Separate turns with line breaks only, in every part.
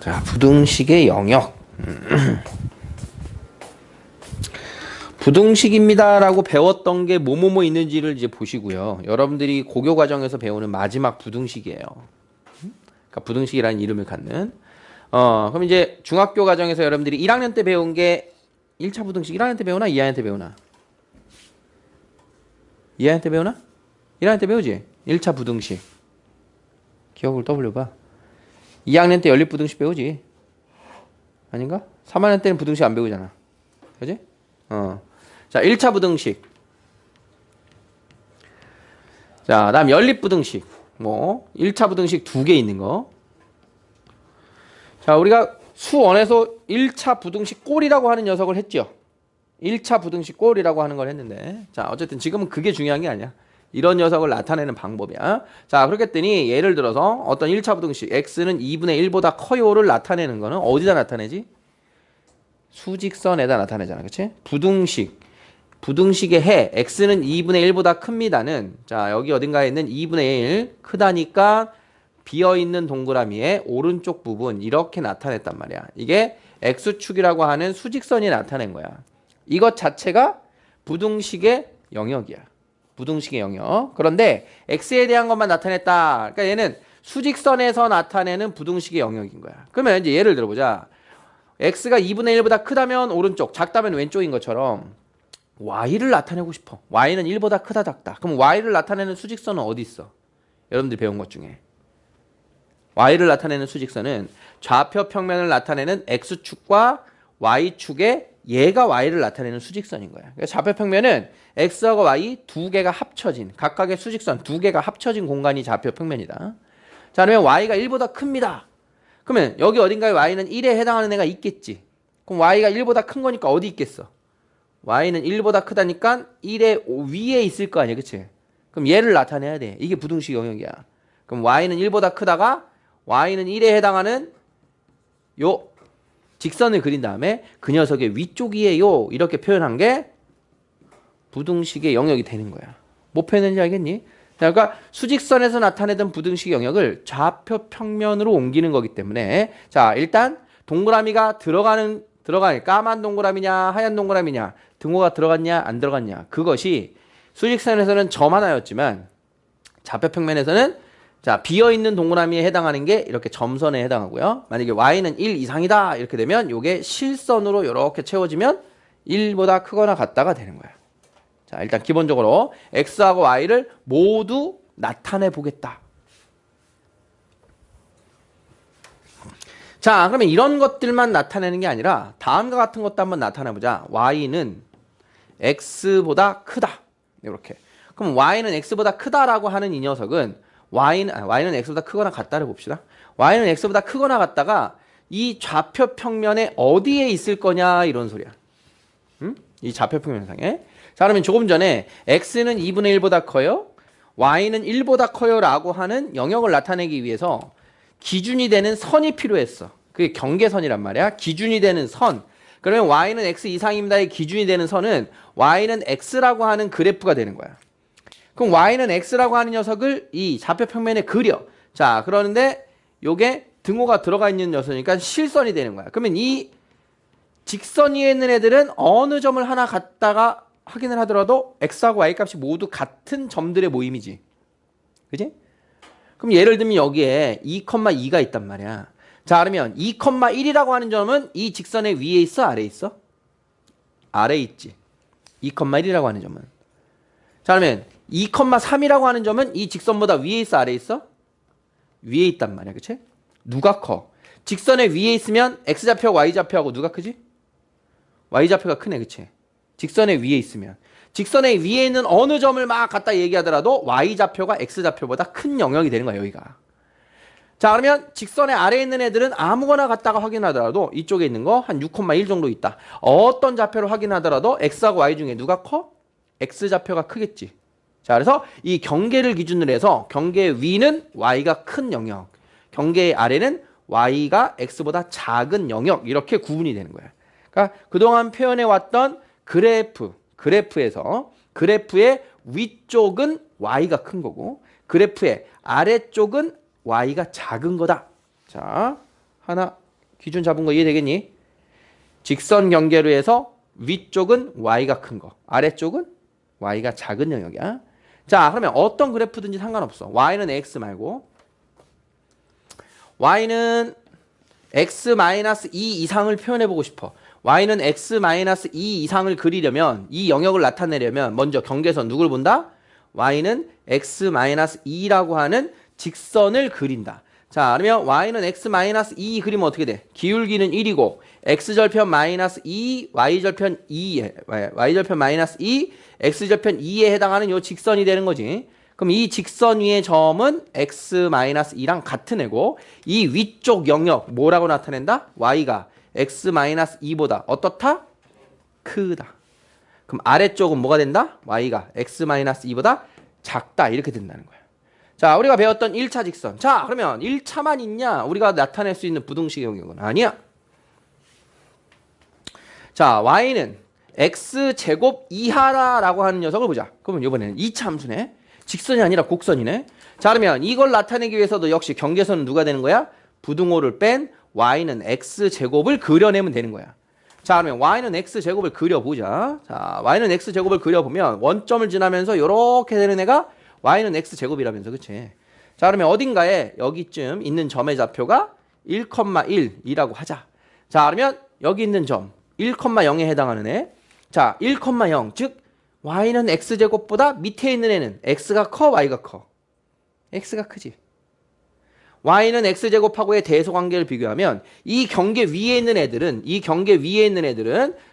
자, 부등식의 영역. 부등식입니다라고 배웠던 게 뭐뭐뭐 있는지를 이제 보시고요. 여러분들이 고교 과정에서 배우는 마지막 부등식이에요. 그러니까 부등식이라는 이름을 갖는. 그럼 이제 중학교 과정에서 여러분들이 1학년 때 배운 게 1차 부등식 1학년 때 배우나 2학년 때 배우나? 2학년 때 배우나? 1학년 때 배우지? 1차 부등식. 기억을 떠올려봐. 2학년 때 연립부등식 배우지? 아닌가? 3학년 때는 부등식 안 배우잖아. 그지? 자, 1차 부등식. 자, 다음 연립부등식. 1차 부등식 2개 있는 거. 자, 우리가 수원에서 1차 부등식 꼴이라고 하는 녀석을 했죠. 1차 부등식 꼴이라고 하는 걸 했는데, 자, 어쨌든 지금은 그게 중요한 게 아니야. 이런 녀석을 나타내는 방법이야. 자, 그렇게 했더니 예를 들어서 어떤 1차 부등식 x는 2분의 1보다 커요를 나타내는 거는 어디다 나타내지? 수직선에다 나타내잖아. 그치? 부등식의 해 x는 2분의 1보다 큽니다는, 자, 여기 어딘가에 있는 2분의 1 크다니까 비어있는 동그라미의 오른쪽 부분 이렇게 나타냈단 말이야. 이게 x축이라고 하는 수직선이 나타낸 거야. 이것 자체가 부등식의 영역이야. 부등식의 영역. 그런데 x에 대한 것만 나타냈다. 그러니까 얘는 수직선에서 나타내는 부등식의 영역인 거야. 그러면 이제 예를 들어보자. x가 2분의 1보다 크다면 오른쪽, 작다면 왼쪽인 것처럼 y를 나타내고 싶어. y는 1보다 크다, 작다. 그럼 y를 나타내는 수직선은 어디 있어? 여러분들이 배운 것 중에. y를 나타내는 수직선은 좌표 평면을 나타내는 x축과 y축의 얘가 y를 나타내는 수직선인 거야. 그러니까 좌표 평면은 x하고 y 두 개가 합쳐진, 각각의 수직선 두 개가 합쳐진 공간이 좌표 평면이다. 자, 그러면 y가 1보다 큽니다. 그러면 여기 어딘가에 y는 1에 해당하는 애가 있겠지. 그럼 y가 1보다 큰 거니까 어디 있겠어? y는 1보다 크다니까 1의 위에 있을 거 아니야. 그치? 그럼 얘를 나타내야 돼. 이게 부등식 영역이야. 그럼 y는 1보다 크다가 y는 1에 해당하는 요 직선을 그린 다음에 그 녀석의 위쪽이에요. 이렇게 표현한 게 부등식의 영역이 되는 거야. 뭐 표현했는지 알겠니? 그러니까 수직선에서 나타내던 부등식 영역을 좌표 평면으로 옮기는 거기 때문에, 자, 일단 동그라미가 들어가는 까만 동그라미냐 하얀 동그라미냐, 등호가 들어갔냐 안 들어갔냐, 그것이 수직선에서는 점 하나였지만 좌표 평면에서는, 자, 비어있는 동그라미에 해당하는 게 이렇게 점선에 해당하고요. 만약에 y는 1 이상이다 이렇게 되면 이게 실선으로 이렇게 채워지면 1보다 크거나 같다가 되는 거야. 자, 일단 기본적으로 x하고 y를 모두 나타내 보겠다. 자, 그러면 이런 것들만 나타내는 게 아니라 다음과 같은 것도 한번 나타내 보자. y는 x보다 크다. 이렇게. 그럼 y는 x보다 크다라고 하는 이 녀석은 y는 x보다 크거나 같다를 봅시다. y는 x보다 크거나 같다가 이 좌표 평면에 어디에 있을 거냐 이런 소리야. 이 좌표 평면상에. 자, 그러면 조금 전에 x는 2분의 1보다 커요, y는 1보다 커요 라고 하는 영역을 나타내기 위해서 기준이 되는 선이 필요했어. 그게 경계선이란 말이야. 기준이 되는 선. 그러면 y는 x 이상입니다의 기준이 되는 선은 y는 x라고 하는 그래프가 되는 거야. 그럼 y는 x라고 하는 녀석을 이 좌표 평면에 그려. 자, 그러는데 요게 등호가 들어가 있는 녀석이니까 실선이 되는 거야. 그러면 이 직선 위에 있는 애들은 어느 점을 하나 갖다가 확인을 하더라도 x하고 y 값이 모두 같은 점들의 모임이지. 그지? 그럼 예를 들면 여기에 2,2가 있단 말이야. 자, 그러면 2,1이라고 하는 점은 이 직선의 위에 있어, 아래에 있어? 아래에 있지. 2,1이라고 하는 점은. 자, 그러면 2,3이라고 하는 점은 이 직선보다 위에 있어, 아래에 있어? 위에 있단 말이야. 그치? 누가 커? 직선의 위에 있으면 x좌표하고 y좌표하고 누가 크지? y좌표가 크네. 그치? 직선의 위에 있으면. 직선의 위에 있는 어느 점을 막 갖다 얘기하더라도 y좌표가 x좌표보다 큰 영역이 되는 거야, 여기가. 자, 그러면 직선의 아래에 있는 애들은 아무거나 갖다가 확인하더라도 이쪽에 있는 거 한 6,1 정도 있다. 어떤 좌표를 확인하더라도 x하고 y 중에 누가 커? x좌표가 크겠지. 자, 그래서 이 경계를 기준으로 해서 경계의 위는 y가 큰 영역, 경계의 아래는 y가 x보다 작은 영역, 이렇게 구분이 되는 거야. 그러니까 그동안 표현해왔던 그래프에서 그래프의 위쪽은 y가 큰 거고 그래프의 아래쪽은 y가 작은 거다. 자, 하나 기준 잡은 거 이해되겠니? 직선 경계로 해서 위쪽은 y가 큰 거, 아래쪽은 y가 작은 영역이야. 자, 그러면 어떤 그래프든지 상관없어. y는 x 말고 y는 x-2 이상을 표현해보고 싶어. y는 x-2 이상을 그리려면, 이 영역을 나타내려면 먼저 경계선 누굴 본다? y는 x-2라고 하는 직선을 그린다. 자, 그러면 y는 x-2 그리면 어떻게 돼? 기울기는 1이고 x절편 마이너스 2, y절편 2에 y절편 마이너스 2, x절편 2에 해당하는 요 직선이 되는 거지. 그럼 이 직선 위의 점은 x-2랑 같은 애고 이 위쪽 영역 뭐라고 나타낸다? y가 x-2보다 어떻다? 크다. 그럼 아래쪽은 뭐가 된다? y가 x-2보다 작다. 이렇게 된다는 거야. 자, 우리가 배웠던 1차 직선. 자, 그러면 1차만 있냐? 우리가 나타낼 수 있는 부등식의 영역은 아니야. 자, y는 x제곱 이하라고 하는 녀석을 보자. 그러면 이번에는 2차 함수네. 직선이 아니라 곡선이네. 자, 그러면 이걸 나타내기 위해서도 역시 경계선은 누가 되는 거야? 부등호를 뺀 y는 x제곱을 그려내면 되는 거야. 자, 그러면 y는 x제곱을 그려보자. 자, y는 x제곱을 그려보면 원점을 지나면서 이렇게 되는 애가 y는 x제곱이라면서, 그치? 자, 그러면 어딘가에 여기쯤 있는 점의 좌표가 1,1이라고 하자. 자, 그러면 여기 있는 점 1,0에 해당하는 애. 자, 1,0 즉 y는 x제곱보다 밑에 있는 애는 x가 커, y가 커? x가 크지. y는 x제곱하고의 대소관계를 비교하면 이 경계 위에 있는 애들은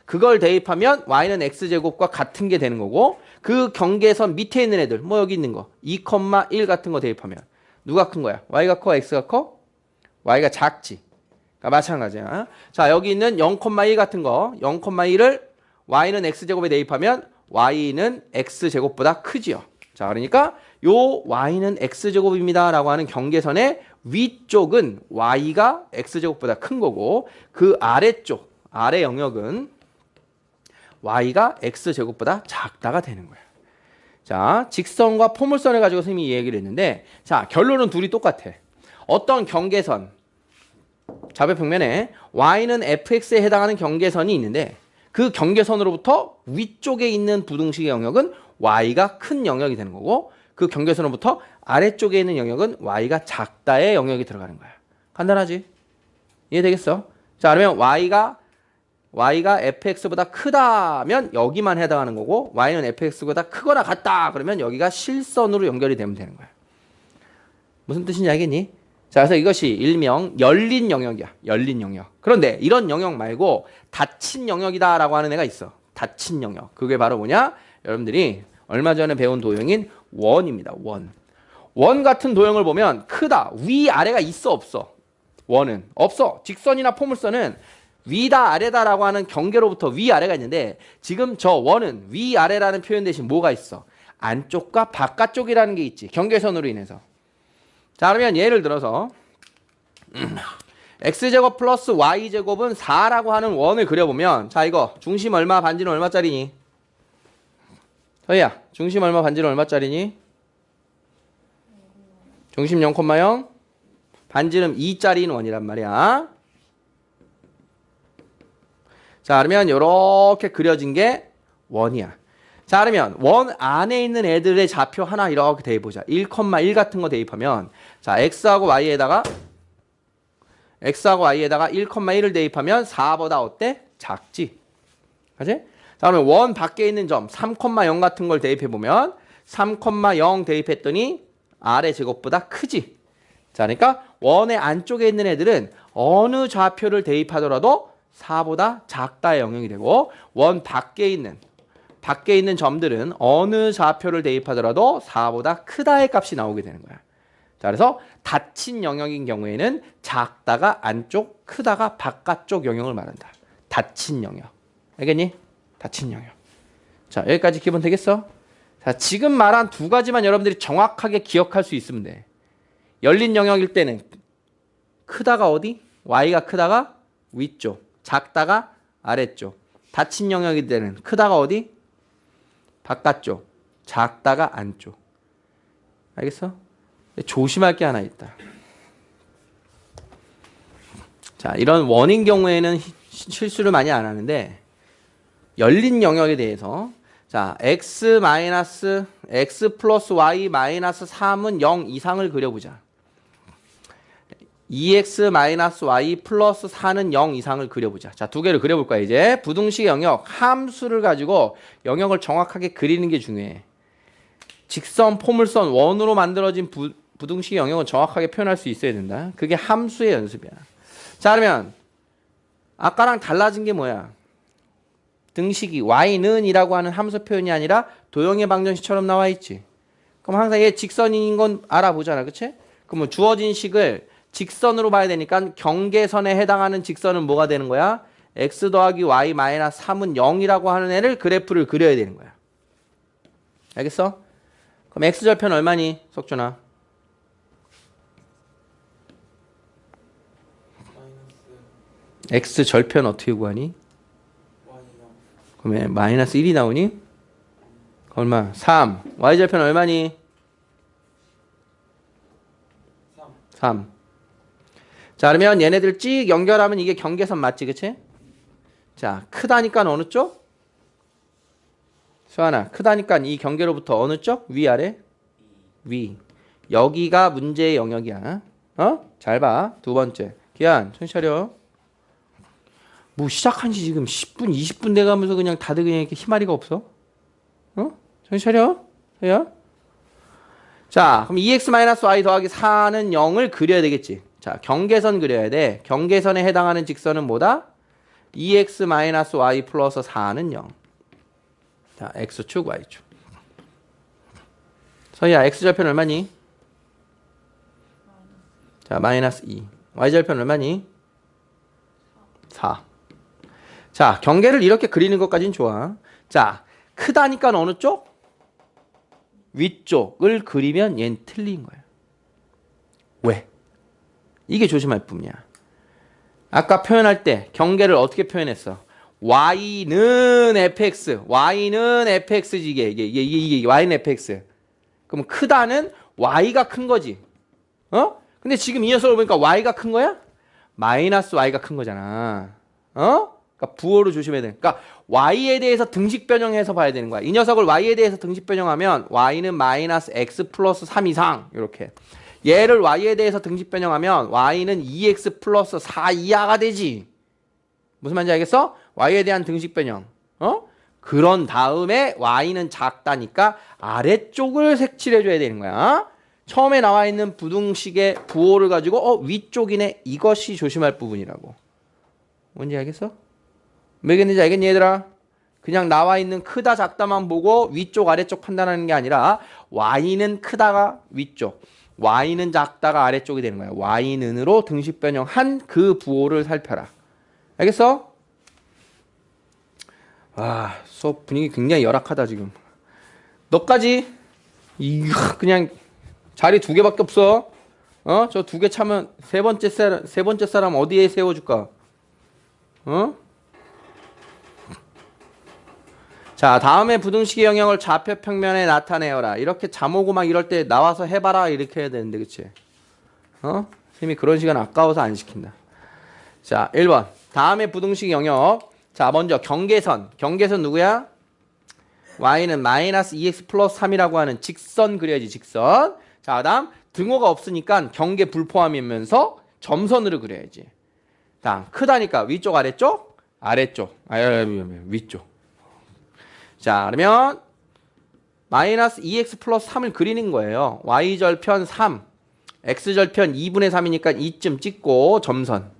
그걸 대입하면 y는 x제곱과 같은 게 되는 거고 그 경계선 밑에 있는 애들 뭐 여기 있는 거 2,1 같은 거 대입하면 누가 큰 거야? y가 커, x가 커? y가 작지. 그러니까 마찬가지야. 자, 여기 있는 0,1 같은 거 0,1을 y는 x제곱에 대입하면 y는 x제곱보다 크지요. 자, 그러니까 요 y는 x제곱입니다 라고 하는 경계선의 위쪽은 y가 x제곱보다 큰 거고 그 아래쪽, 아래 영역은 y가 x제곱보다 작다가 되는 거야. 자, 직선과 포물선을 가지고 선생님이 이 얘기를 했는데 자, 결론은 둘이 똑같아. 어떤 경계선, 좌표평면에 y는 fx에 해당하는 경계선이 있는데 그 경계선으로부터 위쪽에 있는 부등식의 영역은 y가 큰 영역이 되는 거고 그 경계선으로부터 아래쪽에 있는 영역은 y가 작다의 영역이 들어가는 거야. 간단하지? 이해되겠어? 자, 그러면 y가 fx보다 크다면 여기만 해당하는 거고 y는 fx보다 크거나 같다 그러면 여기가 실선으로 연결이 되면 되는 거야. 무슨 뜻인지 알겠니? 자, 그래서 이것이 일명 열린 영역이야. 열린 영역. 그런데 이런 영역 말고 닫힌 영역이다라고 하는 애가 있어. 닫힌 영역. 그게 바로 뭐냐? 여러분들이 얼마 전에 배운 도형인 원입니다. 원. 원 같은 도형을 보면 크다. 위아래가 있어 없어? 원은 없어. 직선이나 포물선은 위다 아래다라고 하는 경계로부터 위아래가 있는데 지금 저 원은 위아래라는 표현 대신 뭐가 있어? 안쪽과 바깥쪽이라는 게 있지. 경계선으로 인해서. 자, 그러면 예를 들어서 x제곱 플러스 y제곱은 4라고 하는 원을 그려보면 자, 이거 중심 얼마, 반지는 얼마짜리니? 서희야, 중심 얼마, 반지는 얼마짜리니? 중심 0,0, 반지름 2짜리인 원이란 말이야. 자, 그러면 이렇게 그려진 게 원이야. 자, 그러면 원 안에 있는 애들의 좌표 하나 이렇게 대입해보자. 1,1 같은 거 대입하면 자, x하고 y에다가 1,1을 대입하면 4보다 어때? 작지. 그치? 자, 그러면 원 밖에 있는 점 3,0 같은 걸 대입해보면 3,0 대입했더니 아래 제곱보다 크지. 자, 그러니까 원의 안쪽에 있는 애들은 어느 좌표를 대입하더라도 4보다 작다의 영역이 되고 원 밖에 있는 점들은 어느 좌표를 대입하더라도 4보다 크다의 값이 나오게 되는 거야. 자, 그래서 닫힌 영역인 경우에는 작다가 안쪽, 크다가 바깥쪽 영역을 말한다. 닫힌 영역. 알겠니? 닫힌 영역. 자, 여기까지 기본 되겠어? 자, 지금 말한 두 가지만 여러분들이 정확하게 기억할 수 있으면 돼. 열린 영역일 때는 크다가 어디? y가 크다가 위쪽, 작다가 아래쪽. 닫힌 영역일 때는 크다가 어디? 바깥쪽, 작다가 안쪽. 알겠어? 조심할 게 하나 있다. 자, 이런 원인 경우에는 실수를 많이 안 하는데 열린 영역에 대해서 자, x 플러스 y 마이너스 3은 0 이상을 그려보자. 2x y 플러스 4는 0 이상을 그려보자. 자, 두 개를 그려볼 거야. 이제 부등식의 영역, 함수를 가지고 영역을 정확하게 그리는 게 중요해. 직선, 포물선, 원으로 만들어진 부등식의 영역은 정확하게 표현할 수 있어야 된다. 그게 함수의 연습이야. 자, 그러면 아까랑 달라진 게 뭐야? 등식이 y는 이라고 하는 함수 표현이 아니라 도형의 방정식처럼 나와 있지. 그럼 항상 얘 직선인 건 알아보잖아. 그치? 그럼 주어진 식을 직선으로 봐야 되니까 경계선에 해당하는 직선은 뭐가 되는 거야? x 더하기 y 마이너스 3은 0이라고 하는 애를 그래프를 그려야 되는 거야. 알겠어? 그럼 x절편 얼마니? 석준아. x절편 어떻게 구하니? 그러면 마이너스 1이 나오니? 얼마? 3. y절편 얼마니? 3. 자, 그러면 얘네들 찍 연결하면 이게 경계선 맞지, 그치? 자, 크다니까 어느 쪽? 수환아, 크다니까 이 경계로부터 어느 쪽? 위, 아래? 위. 여기가 문제의 영역이야. 어? 잘 봐. 두 번째. 기한, 정신 차려. 뭐 시작한 지 지금 10분, 20분 돼가면서 그냥 다들 그냥 이렇게 희마리가 없어? 어? 정신 차려? 야? 자, 그럼 2x-y 더하기 4는 0을 그려야 되겠지. 자, 경계선 그려야 돼. 경계선에 해당하는 직선은 뭐다? 2x-y 플러스 4는 0. 자, x축, y축. 서희야, x절편 얼마니? 자, 마이너스 2. y절편 얼마니? 4. 자, 경계를 이렇게 그리는 것까지는 좋아. 자, 크다니까 어느 쪽? 위쪽을 그리면 얘는 틀린 거야. 왜? 이게 조심할 뿐이야. 아까 표현할 때 경계를 어떻게 표현했어? y는 fx지. 이게 y는 fx. 그럼 크다는 y가 큰 거지. 어? 근데 지금 이 녀석을 보니까 y가 큰 거야? 마이너스 y가 큰 거잖아. 어? 그러니까 부호를 조심해야 돼. 그러니까 y에 대해서 등식 변형해서 봐야 되는 거야. 이 녀석을 y에 대해서 등식 변형하면 y는 마이너스 x 플러스 3 이상 이렇게. 얘를 y에 대해서 등식 변형하면 y는 2x 플러스 4 이하가 되지. 무슨 말인지 알겠어? y에 대한 등식 변형. 어? 그런 다음에 y는 작다니까 아래쪽을 색칠해줘야 되는 거야. 처음에 나와 있는 부등식의 부호를 가지고 위쪽이네. 이것이 조심할 부분이라고. 뭔지 알겠어? 왜 그랬는지 알겠니 얘들아? 그냥 나와 있는 크다 작다만 보고 위쪽 아래쪽 판단하는 게 아니라 y는 크다가 위쪽, y는 작다가 아래쪽이 되는 거야. y는으로 등식 변형한 그 부호를 살펴라. 알겠어? 아, 수업 분위기 굉장히 열악하다 지금. 너까지 그냥 자리 2개밖에 없어. 어? 저 2개 차면 세 번째 사람 어디에 세워줄까? 어? 자, 다음에 부등식의 영역을 좌표 평면에 나타내어라. 이렇게 잠오고 막 이럴 때 나와서 해봐라 이렇게 해야 되는데, 그치? 어? 선생님이 그런 시간 아까워서 안 시킨다. 자, 1번. 다음에 부등식 영역. 자, 먼저 경계선. 경계선 누구야? y는 마이너스 2x 플러스 3이라고 하는 직선 그려야지, 직선. 자, 그 다음 등호가 없으니까 경계 불포함이면서 점선으로 그려야지. 다음 크다니까 위쪽 아래쪽? 아래쪽. 위쪽. 자, 그러면 마이너스 2x 플러스 3을 그리는 거예요. y절편 3, x절편 2분의 3이니까 이쯤 찍고 점선.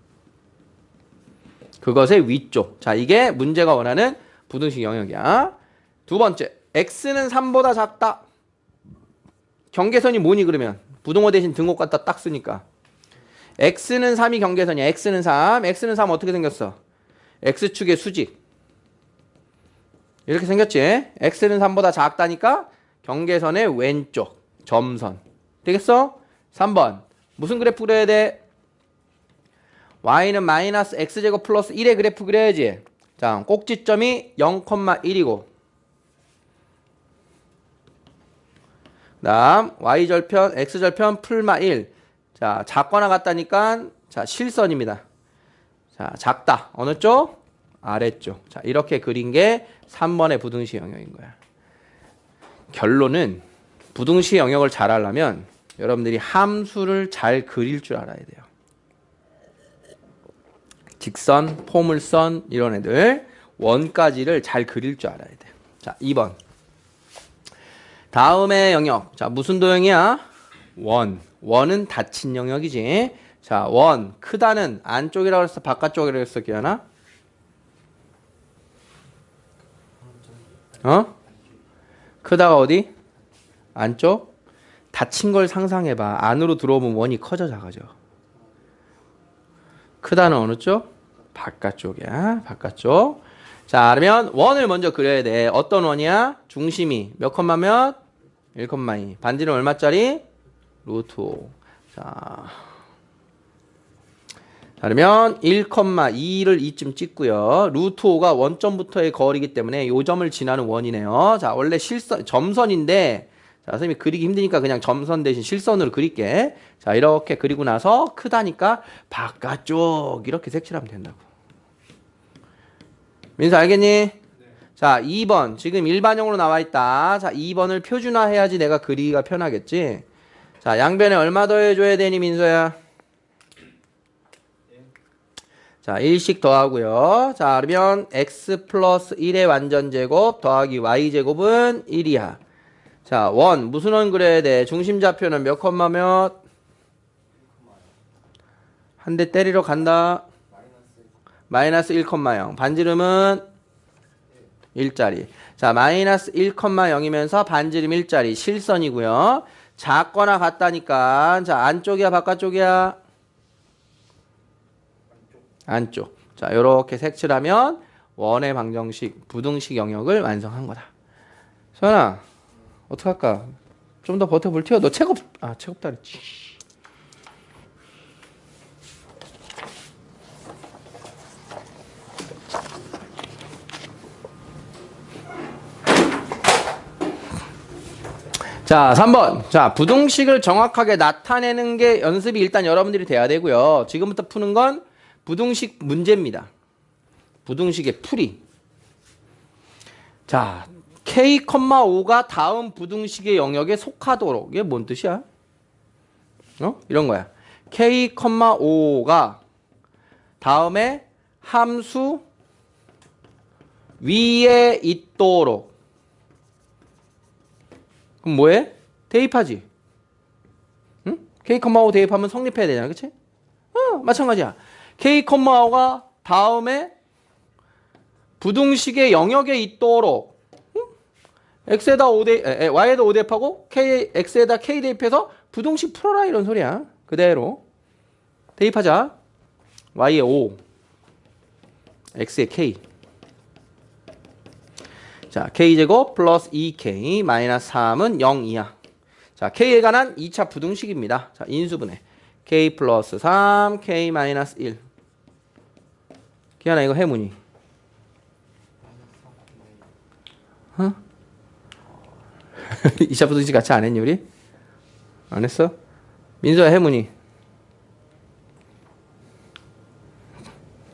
그것의 위쪽. 자, 이게 문제가 원하는 부등식 영역이야. 두 번째, x는 3보다 작다. 경계선이 뭐니 그러면? 부등호 대신 등호 갖다 딱 쓰니까. x는 3이 경계선이야. x는 3. x는 3 어떻게 생겼어? x축의 수직. 이렇게 생겼지? x는 3보다 작다니까 경계선의 왼쪽 점선. 되겠어? 3번. 무슨 그래프 그려야 돼? y는 마이너스 x제곱 플러스 1의 그래프 그려야지. 자, 꼭지점이 0,1이고 그 다음 y절편 x절편 풀마 1. 자, 작거나 같다니까 자 실선입니다. 자, 작다. 어느 쪽? 아래쪽. 자, 이렇게 그린 게 3번의 부등식 영역인 거야. 결론은 부등식 영역을 잘 하려면 여러분들이 함수를 잘 그릴 줄 알아야 돼요. 직선, 포물선 이런 애들 원까지를 잘 그릴 줄 알아야 돼. 자, 2번. 다음의 영역. 자, 무슨 도형이야? 원. 원은 닫힌 영역이지. 자, 원. 크다는 안쪽이라고 했어? 바깥쪽이라고 했어? 기현아? 크다가 어디? 안쪽? 닫힌 걸 상상해봐. 안으로 들어오면 원이 커져 작아져. 크다는 어느 쪽? 바깥쪽이야. 바깥쪽. 자, 그러면 원을 먼저 그려야 돼. 어떤 원이야? 중심이 몇 컴마 몇? 1,2. 반지름 얼마짜리? 루트 5. 자, 그러면 1,2를 이쯤 찍고요. 루트 5가 원점부터의 거리이기 때문에 요 점을 지나는 원이네요. 자, 원래 실선 점선인데 자, 선생님이 그리기 힘드니까 그냥 점선 대신 실선으로 그릴게. 자, 이렇게 그리고 나서 크다니까 바깥쪽 이렇게 색칠하면 된다고. 민수 알겠니? 네. 자, 2번. 지금 일반형으로 나와 있다. 자, 2번을 표준화해야지 내가 그리기가 편하겠지. 자, 양변에 얼마 더해줘야 되니, 민수야? 자, 1씩 더하고요. 자, 그러면 x 플러스 1의 완전제곱 더하기 y제곱은 1이야. 자, 원. 무슨 원 그려야 돼? 중심좌표는 몇 컴마 몇? 한 대 때리러 간다. 마이너스 1,0. 반지름은 1짜리. 자, 마이너스 1,0이면서 반지름 1짜리. 실선이고요. 작거나 같다니까. 자, 안쪽이야, 바깥쪽이야? 안쪽. 자, 요렇게 색칠하면 원의 방정식, 부등식 영역을 완성한 거다. 소연아, 어떡할까? 좀 더 버텨볼 테요. 너 책업, 책업다 그랬지. 자, 3번. 자, 부등식을 정확하게 나타내는 게 연습이 일단 여러분들이 돼야 되고요. 지금부터 푸는 건 부등식 문제입니다. 부등식의 풀이. 자, K,5가 다음 부등식의 영역에 속하도록. 이게 뭔 뜻이야? 이런 거야. K,5가 다음에 함수 위에 있도록. 그럼 뭐해? 대입하지. 응? K,5 대입하면 성립해야 되잖아. 그치? 마찬가지야. K,5가 다음에 부등식의 영역에 있도록 x에다 5 대입, y에다 5 대입하고 x에다 k 대입해서 부등식 풀어라 이런 소리야. 그대로 대입하자. y에 5 x에 k. 자, k제곱 플러스 2k 마이너스 3은 0이야. 자, k에 관한 2차 부등식입니다. 자, 인수분해. k 플러스 3, k 마이너스 1. 기현아, 이거 해문이. 2차 부등식 같이 안 했니, 우리? 안 했어? 민서야, 해문이.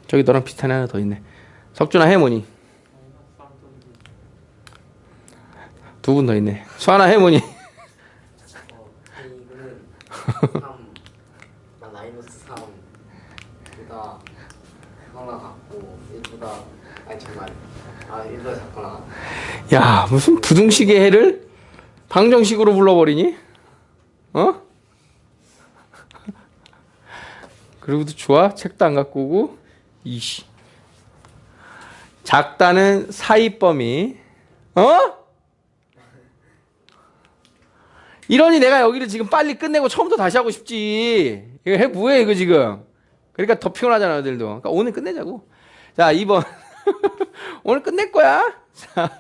저기 너랑 비슷한 애 하나 더 있네. 석준아, 해문이. 두 분 더 있네. 수아나, 해문이.
이거는 3, 마이너스 3보다 작거나 같고 1보다 아니 정말 1보다 작거나 같고.
야, 무슨 부등식의 해를 방정식으로 불러버리니? 그리고도 좋아? 책도 안 갖고 오고. 이씨. 작다는 사이범위. 이러니 내가 여기를 지금 빨리 끝내고 처음부터 다시 하고 싶지. 이거 해 뭐해 이거 지금. 그러니까 더 피곤하잖아 너희들도. 그러니까 오늘 끝내자고. 자, 2번. 오늘 끝낼 거야. 자,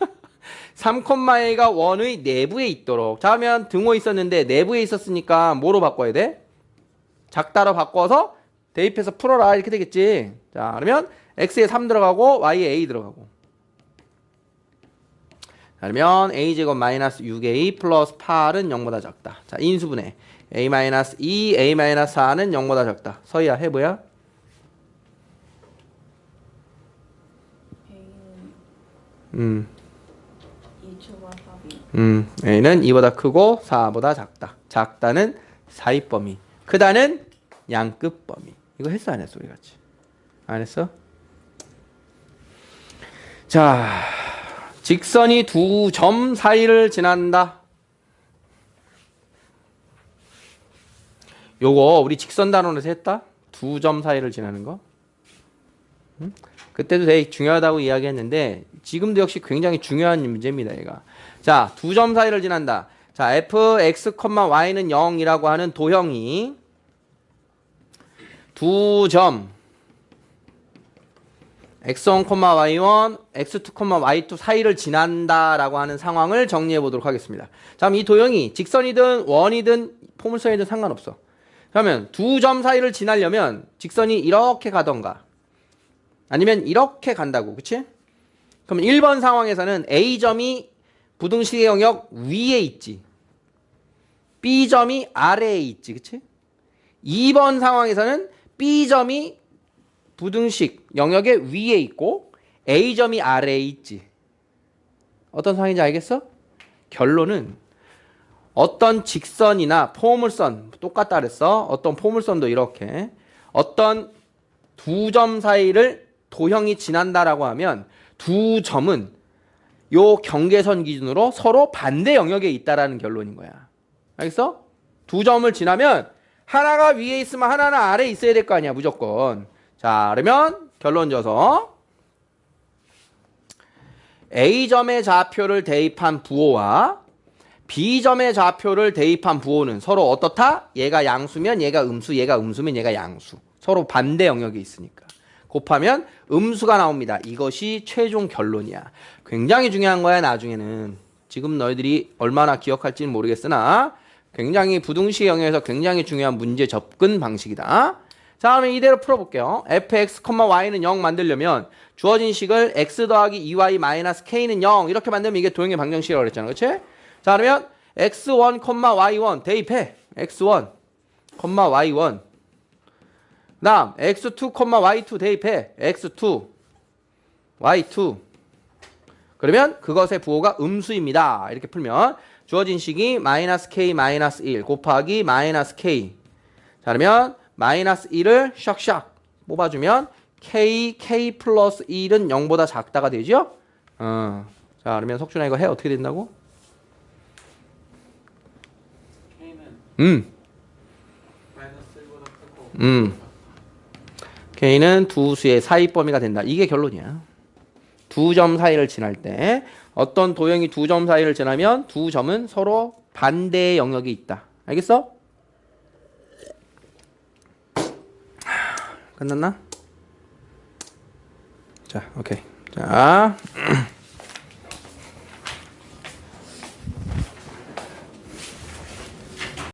3,a가 원의 내부에 있도록. 자, 하면 등호 있었는데 내부에 있었으니까 뭐로 바꿔야 돼? 작다로 바꿔서 대입해서 풀어라 이렇게 되겠지. 자, 그러면 x에 3 들어가고 y에 a 들어가고. 그러면 a제곱 마이너스 6a 플러스 8은 0보다 작다. 자, 인수분해. a 마이너스 2, a 마이너스 4는 0보다 작다. 서희야, 해보야.
2초가 4이.
A는 2보다 크고 4보다 작다. 작다는 사이 범위. 크다는 양끝 범위. 이거 했어 안 했어 우리 같이? 안 했어? 자, 직선이 두 점 사이를 지난다. 요거 우리 직선 단원에서 했다. 두 점 사이를 지나는 거. 그때도 되게 중요하다고 이야기했는데 지금도 역시 굉장히 중요한 문제입니다. 얘가. 자, 두 점 사이를 지난다. 자, fx, y는 0이라고 하는 도형이 두 점 x1, y1, x2, y2 사이를 지난다라고 하는 상황을 정리해 보도록 하겠습니다. 자, 그럼 이 도형이 직선이든 원이든 포물선이든 상관없어. 그러면 두 점 사이를 지나려면 직선이 이렇게 가던가 아니면 이렇게 간다고. 그치? 그럼 1번 상황에서는 A점이 부등식의 영역 위에 있지. B점이 아래에 있지. 그치? 2번 상황에서는 B점이 부등식 영역의 위에 있고 A점이 아래에 있지. 어떤 상황인지 알겠어? 결론은 어떤 직선이나 포물선 똑같다 그랬어. 어떤 포물선도 이렇게 어떤 두 점 사이를 도형이 지난다라고 하면 두 점은 요 경계선 기준으로 서로 반대 영역에 있다라는 결론인 거야. 알겠어? 두 점을 지나면 하나가 위에 있으면 하나는 아래에 있어야 될 거 아니야 무조건. 자, 그러면 결론 져서 A점의 좌표를 대입한 부호와 B점의 좌표를 대입한 부호는 서로 어떻다? 얘가 양수면 얘가 음수, 얘가 음수면 얘가 양수. 서로 반대 영역에 있으니까. 곱하면 음수가 나옵니다. 이것이 최종 결론이야. 굉장히 중요한 거야 나중에는. 지금 너희들이 얼마나 기억할지는 모르겠으나 굉장히 부등식 영역에서 굉장히 중요한 문제 접근 방식이다. 자, 그러면 이대로 풀어볼게요. fx, y는 0 만들려면 주어진 식을 x 더하기 2y 마이너스 k는 0 이렇게 만들면 이게 도형의 방정식이라고 그랬잖아. 그렇지? 자, 그러면 x1, y1 대입해. x1, y1 그 다음 x2, y2 대입해. x2, y2 그러면 그것의 부호가 음수입니다. 이렇게 풀면 주어진 식이 마이너스 k 마이너스 1 곱하기 마이너스 k. 자, 그러면 마이너스 1을 샥샥 뽑아주면 k 플러스 1은 0보다 작다가 되죠? 자, 그러면 석준아 이거 해 어떻게 된다고? K는 두 수의 사이 범위가 된다. 이게 결론이야. 두 점 사이를 지날 때 어떤 도형이 두 점 사이를 지나면 두 점은 서로 반대의 영역에 있다. 알겠어? 끝났나? 자, 오케이. 자.